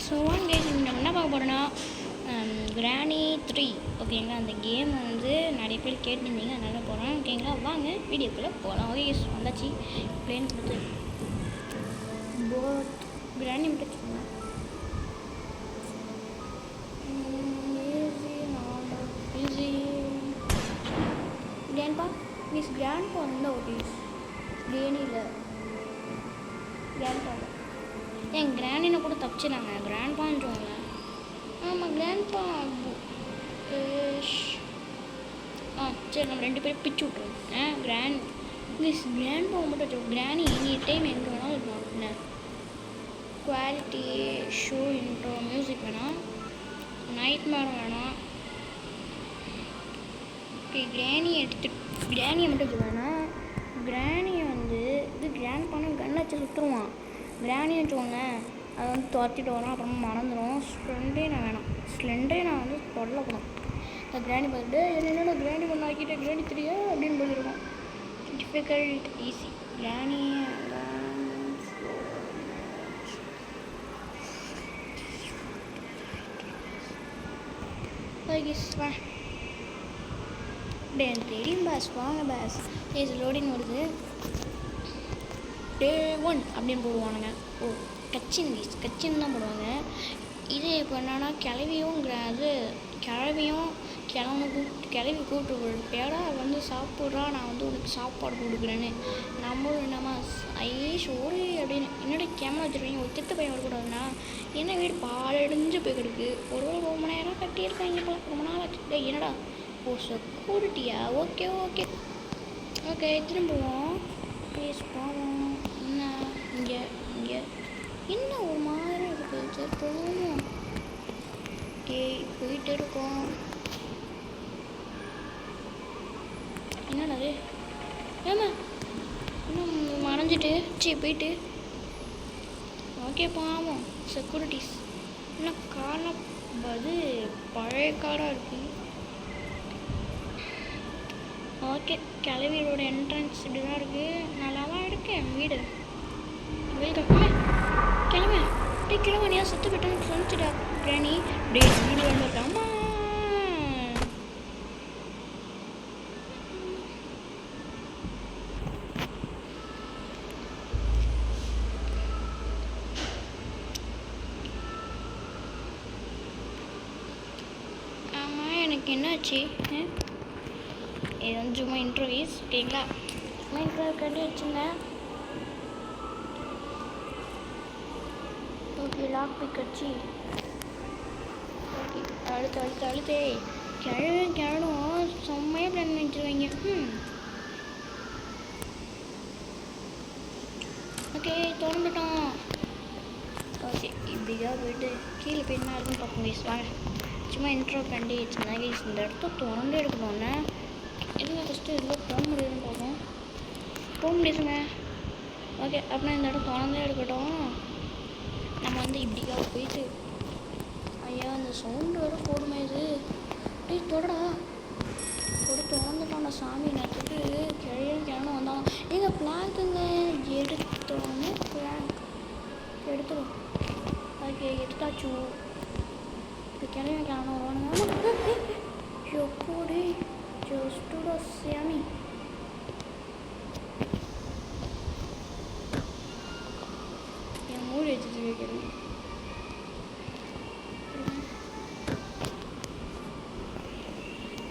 So case நம்ம என்ன பார்க்க போகிறோன்னா கிரானி 3 ஓகேங்களா. அந்த கேம் வந்து நிறைய பேர் கேட்டிருந்தீங்க, அதனால் போகிறோம் ஓகேங்களா. வாங்க வீடியோக்குள்ளே போகலாம். ஓகே கேஸ் வந்தாச்சு. பிளேன் கொடுத்து போட் கிரானி மட்டும் வச்சுக்கோங்க. ஈஸி கிராண்ட்பா மீஸ் கிராண்ட்பா இருந்தால் ஓகே. கிரானியில் கிராண்ட்பா என் கிராண்டினை கூட தப்பிச்சிடாங்க. கிராண்ட்பான்றவங்க ஆமாம் கிராண்ட்பா. சரி நம்ம 2 பேரும் பிச்சு விட்ருவோம். கிராண்ட்பா மட்டும் வச்சுருவோம். கிராணி எனி டைம் எங்கே வேணாலும் இருக்கும். என்ன குவாலிட்டி ஷோ இன்ட்ரோ மியூசிக் வேணாம், நைட் மேரம் வேணாம். ஓகே கிராணியை கிராணியை மட்டும் வச்சுக்கோன்னா கிராணியை வந்து இது கிராண்ட்பான கண்ணை வச்சு சுற்றுருவான். கிராணி வச்சுக்கோங்க அதை வந்து துரத்திட்டு வரோம், அப்புறமா மறந்துடும். ஸ்ப்ளெண்டே நான் வேணாம், ஸ்ப்ளெண்டே நான் வந்து தொடலப்படும். அந்த கிராணி பார்த்துட்டு என்னென்ன கிராணி ஒன்று ஆக்கிட்டு கிராணி 3 அப்படின்னு போயிருக்கோம். டிஃபிகல்ட் ஈஸி கிராணி தெரியும் பாஸ். வாங்க பாஸ். ஏஸ் லோடிங் வருது. Day 1 அப்படின்னு போடுவானுங்க. கச்சின் தான் போடுவாங்க. இது இப்போ என்னன்னா கிளவியும் அது கிளவி கூப்பிட்டு பேரா வந்து சாப்பிட்றா, நான் வந்து உனக்கு சாப்பாடு கொடுக்குறேன்னு. நம்மளும் என்னம்மா சோறு அப்படின்னு என்னோட கேமரா வச்சுருக்கீங்க. ஒரு திட்டு பையன் வரக்கூடாதுன்னா என்ன வீடு பாலடைஞ்சு போய் கிடக்கு. ஒரு ரொம்ப மணி நேரம் கட்டியிருக்காங்க இப்போ, ரொம்ப நாள் ஆச்சு. என்னடா செக்யூரிட்டியா? ஓகே ஓகே ஓகே திரும்புவோம். ப்ளீஸ் போவோம். என்ன இங்கே என்ன ஒரு மாதிரி இருக்குது. சரி போவோம். ஓகே போயிட்டு இருக்கோம். என்னடா அது? ஏமா இன்னும் மறைஞ்சிட்டு போயிட்டு. ஓகே பாவம் செக்யூரிட்டிஸ் இன்னும் காலம் அது பழைய காராக இருக்குது. ஓகே கிளவியோட என்ட்ரன்ஸ் இப்படி தான் இருக்குது. நல்லா தான் இருக்கேன் வீடு. வெல்கம் கிளம்ப நீ சுற்று போயிட்டோன்னு சொல்லிச்சுடா கிராணி. வீடு வந்துருக்காமா. ஆமாம் எனக்கு என்னாச்சு? இது வந்து சும்மா இன்டர்வியூஸ் ஓகேங்களா. சும்மா இன்டர்வியூ கட்டி வச்சுருந்தேன். ஓகே லாக் பிக் வச்சு ஓகே அழுத்தே கிழடும் செம்மையாக பிளான் பண்ணி வச்சுருவாங்க. ஓகே திறந்துட்டோம். ஓகே இப்படிதான் போயிட்டு கீழே போய் என்ன இருக்குன்னு பார்ப்போம் கைஸ். வாங்க சும்மா இன்ட்ரோ பண்ணி வச்சுருந்தேன் கைஸ். இந்த இடத்த திறந்து எடுக்கணும்னு இல்லை ஃபஸ்ட்டு இதில் போக முடியுதுன்னு பார்ப்போம். போக முடியுதுங்க. ஓகே அப்படின்னா இந்த இடம் திறந்தே எடுக்கட்டும். நம்ம வந்து இப்படிக்காக போயிட்டு ஐயா அந்த சவுண்டு வர போடுமே இது. அப்படியே தொடடா திறந்துட்டோம். சாமி நேரத்துக்கு கிழனும் வந்தாலும் எங்கள் பிளாக்குங்க எடுத்தோன்னு எடுத்துடும். ஓகே எடுத்தாச்சு. இப்போ கிழனும் வருவானுங்க. எப்போடி ஜஸ்டோட சாமி என் மூடி வச்சுட்டு வைக்கிறேன்.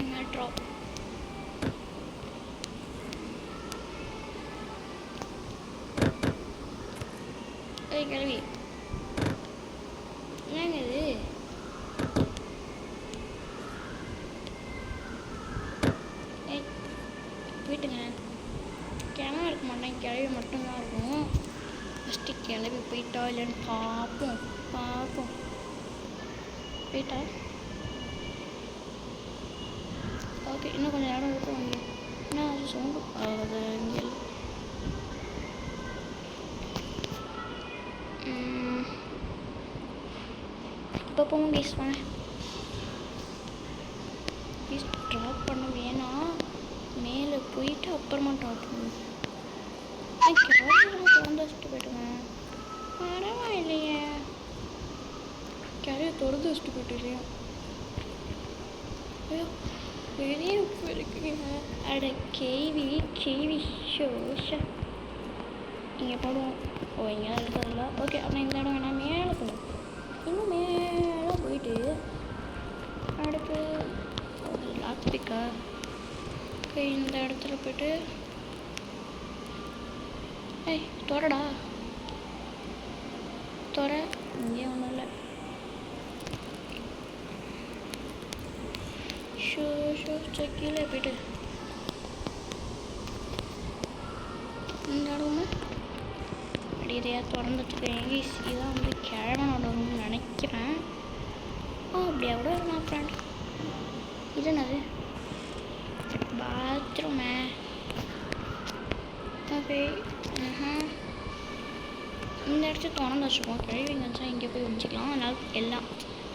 என்ன ட்ராப் கிளவி என்னங்க இது? போயிட்டுங்க கிளம்ப இருக்க மாட்டேன், கிளவி மட்டும்தான் இருக்கும். ஃபஸ்ட்டு கிளவி போயிட்டா இல்லைன்னு பார்ப்போம். போயிட்டா ஓகே. இன்னும் கொஞ்சம் நேரம் இருக்கும். இங்கே என்ன அது சவுண்டு? அது இங்கே இப்போ போவோம் கைஸ். வாங்க ப்ளீஸ் ட்ராப் பண்ண வேணாம். மேலே போயிட்டு அப்புறமா ட்ராப் பண்ணுவோம். திறந்து வச்சுட்டு போய்ட்டுங்க. பரவாயில்லையே. கரையை திறந்து வச்சுட்டு போயிட்டு இல்லையா? பெரிய உப்பு இருக்குங்க. அட கேவி ஷோஷா இங்கே போடுவோம். ஓ இங்கே தான் இருக்கிறதில்ல. ஓகே அப்புறம் இந்த இடம் வேணால் மேலே போகணும். இன்னும் மேலே போயிட்டு அடுத்து லாஸ்ட் பிக்கா இந்த இடத்துல போய்ட்டு தொடடா தொட. இங்கே ஒன்றும் இல்லை. கீழே போய்ட்டு இந்த இடம்னு அடியதையா திறந்து வச்சுக்கேன். இதான் வந்து கிழவனோட ரூம்னு நினைக்கிறேன். அப்படியா கூட இருக்கலாம் ஃப்ரெண்ட். இது என்னது? பாத்ரூமே. ஓகே இந்த இடத்துல திறந்து வச்சுருக்கோம். கழிவுங்க வச்சா இங்கே போய் வச்சுக்கலாம். அதனால் எல்லாம்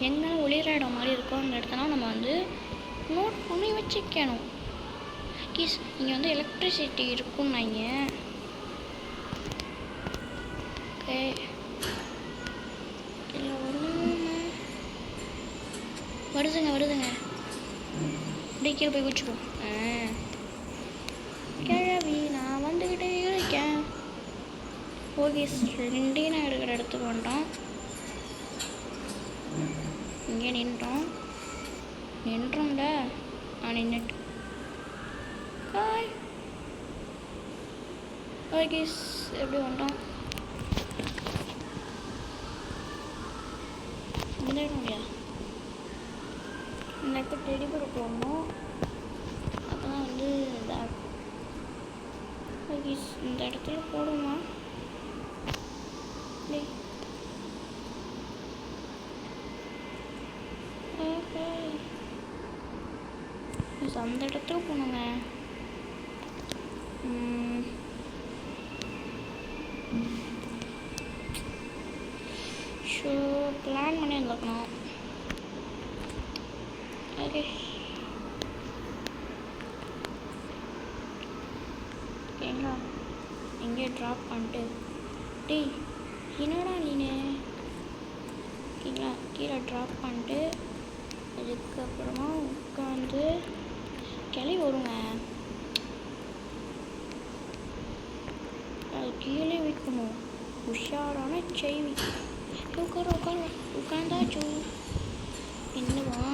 எங்கே ஒளிர இடம் மாதிரி இருக்கோ அந்த இடத்துல நம்ம வந்து நோட் பண்ணி வச்சுக்கணும். கீஸ் இங்கே வந்து எலக்ட்ரிசிட்டி இருக்குன்னு நீங்கள். ஓகே இல்லை வருதுங்க அப்படியே கீழே போய் வச்சுக்கோ. கிழவி நான் வந்துக்கிட்டே இருக்கேன். ஓகே ரெண்டையும் நான் எடுக்கிற இடத்துக்கு வந்துட்டோம். இங்கே நின்றோம்ல. நின்றுட்டு ஓகே எப்படி வந்துட்டோம். இந்த இடம் இல்லையா? இந்த இடத்த டெலிவரி போடணும். அப்போ தான் வந்து இதாக ஓகே இந்த இடத்துல போடுமா? ஓகே அந்த இடத்துல போகணுங்க. ஷோ பிளான் பண்ணி வந்துருக்கணும். ஓகே ஓகேங்களா? எங்கே ட்ராப் பண்ணிட்டு என்னடா நீனு ஓகேங்களா? கீழே ட்ராப் பண்ணிட்டு அதுக்கப்புறமா உட்காந்து கிளி வருங்க. அது கீழே வைக்கணும். உஷாரான செய்வி. உட்காந்தாச்சு என்னவா?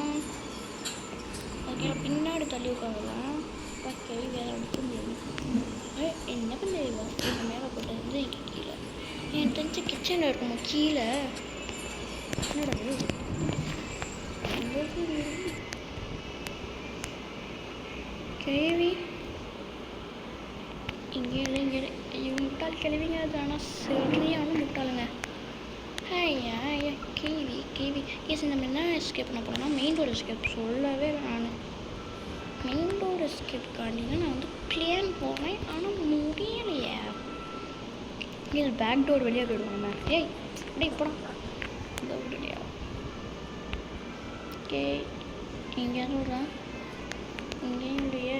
ஓகே பின்னாடி தள்ளி உட்காந்துலாம். கிளி வேற எடுக்க முடியும். என்ன பண்ணுவா? இந்த மேலே போட்டது கீழே என் தெரிஞ்ச கிச்சனில் இருக்கணும். கீழே என்னடா கிழவி இங்கே முட்டாள் கிழவிங்க. அது ஆனால் சரியான முட்டாளுங்க. ஐயா கேவி கேஸ் நம்ம என்ன எஸ்கேப் பண்ண போகிறோம்னா மெயின் டோர் எஸ்கேப். சொல்லவே இல்லை. நான் மெயின் டோர் எஸ்கேப்காண்டிங்க நான் வந்து பிளேன் போனேன். ஆனால் முடியலையே. இது பேக் டோர் வெளியே போயிடுவோம் நம்ம. அப்படியே போடும் இந்த இல்லையா? ஓகே இங்கே விட்றேன். இங்கேயும் இல்லையே.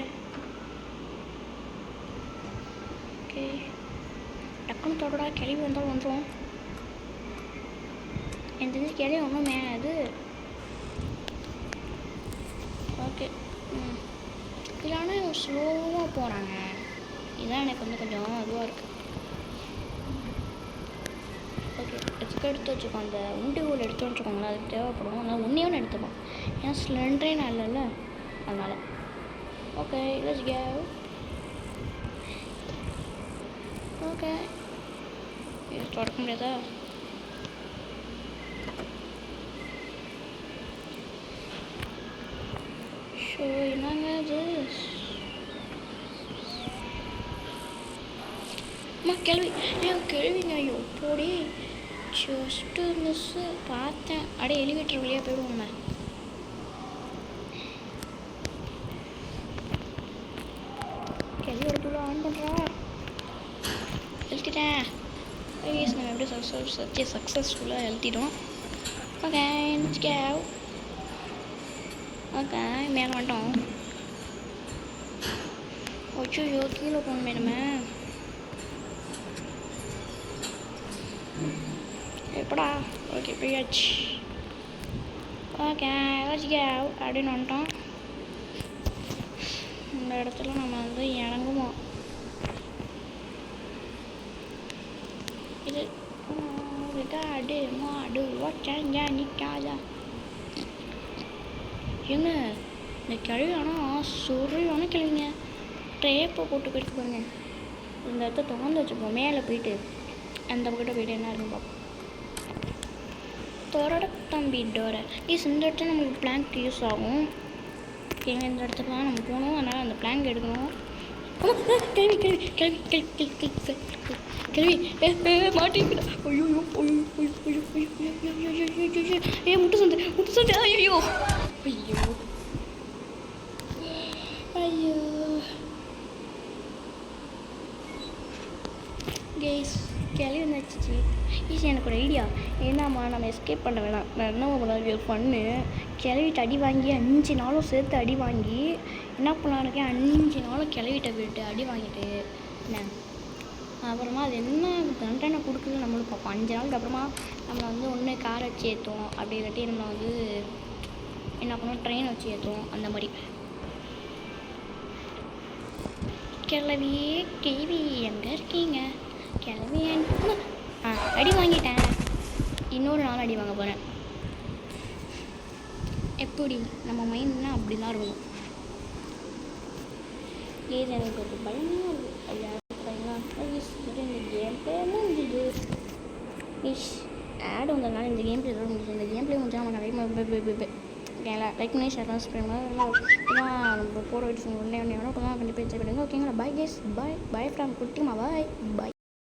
ஓகே டக்குன்னு தொடடா. கிளவி வந்தாலும் வந்துடும். என் தெரிஞ்சு கிளவி ஒன்றும் மேது. ஓகே இல்லைன்னா ஸ்லோவாக போகிறாங்க. இதுதான் எனக்கு வந்து கொஞ்சம் இதுவாக இருக்குது. ஓகே எடுத்து வச்சுக்கோம். அந்த உண்டிகோல் எடுத்து வச்சுக்கோங்களேன். அதுக்கு தேவைப்படும். அதனால் ஒன்றே ஒன்று எடுத்துப்போம். ஏன்னா சிலிண்டரே நான் இல்லைல்ல அதனால். Okay let's go. ஓகே இது தொடக்க முடியாதா? ஸோ என்னங்க இது? கேள்விங்க. ஐயோ போடி ஜஸ்ட்டு மிஸ்ஸு பார்த்தேன். அப்படியே எலிவேட்டர் வழியாக போயிடுவோம் நம்ம. கேள்வியோட தூரம் ஆன் பண்ணுறா. எழுத்திட்டேன். ஐஸ் நம்ம எப்படி சக்ஸஸ்ஃபுல்லாக எழுத்திட்டோம். ஓகே ஓகே மேலே வந்துட்டோம். ஓச்சோ கீழே போகணுமே நம்ம. எப்படா? ஓகே போயாச்சு. ஓகே யோசிக்க அப்படின்னு வந்துட்டோம். இந்த இடத்துல நம்ம வந்து இறங்குவோம். இது காடு மாடு ஓச்சாங்க நிற்காதா ஏங்க இந்த கிழவி ஆனால் சொரியான கிழவிங்க. டேப்பை போட்டு போயிட்டு பாருங்க. இந்த இடத்த திறந்து வச்சுப்போம். மேலே போயிட்டு அந்த பக்கிட்ட போயிட்டு என்ன இருக்குன்னு பார்ப்போம். தோரோட தம்பி டோர இந்த இடத்துல நம்மளுக்கு பிளாங்க் யூஸ் ஆகும். ஓகேங்க இந்த இடத்துக்கு தான் நம்ம போகணும். அதனால் அந்த பிளாங்க் எடுக்கணும். கேள்வி கேள்வி கேள்வி கேள்வி கேள்வி கேள்வி மாட்டிக்கிட்டா. ஐயோ ஏ முட்டு சொந்த ஐயோ ஐயோ ஐயோ கேஸ் கிளவி வந்துச்சு. ஈஸி எனக்கு ஒரு ஐடியா. என்னம்மா நம்ம எஸ்கேப் பண்ண வேணாம். நான் என்ன பண்ண பண்ணு கிளவிட்டு அடி வாங்கி 5 நாளும் சேர்த்து அடி வாங்கி என்ன பண்ணலான்னு 5 நாளும் கிளவிட்ட போயிட்டு அடி வாங்கிட்டு என்ன அப்புறமா அது என்ன தண்டனை கொடுக்குது நம்மளும் பார்ப்போம். 5 நாளுக்கு அப்புறமா நம்மளை வந்து ஒன்று காரை வச்சு ஏற்றுவோம். அப்படி இல்லாட்டி நம்மளை வந்து என்ன பண்ணுவோம் ட்ரெயின் வச்சு ஏற்றுவோம். அந்த மாதிரி கிளவி கேவி எங்கே இருக்கீங்க கிளவி அடி வாங்கிட்டேன். இன்னொரு நாள் அடி வாங்க போகிறேன். எப்படி நம்ம மைண்ட்னா அப்படி தான் இருக்கும். ஏது எனக்கு ஒரு பயமாக இருக்குது. இந்த கேம் பிளே முடிஞ்சுது. ஆட் வந்ததுனால இந்த கேம் பிளே தான் முடிஞ்சது. இந்த கேம் பிளே முடிஞ்சால் நம்ம நிறைய ஓகேங்களா. லைக் பண்ணி ஷேர் பண்ணி ஸ்ப்ரெண்ட் நம்ம போகிற வீட்டு உடனே கண்டிப்பாக என்ஜாய் பண்ணுங்க. ஓகேங்களா. பாய் கேஸ் பாய் பாய் ஃப்ரம் குட்டிமா பாய் பாய்.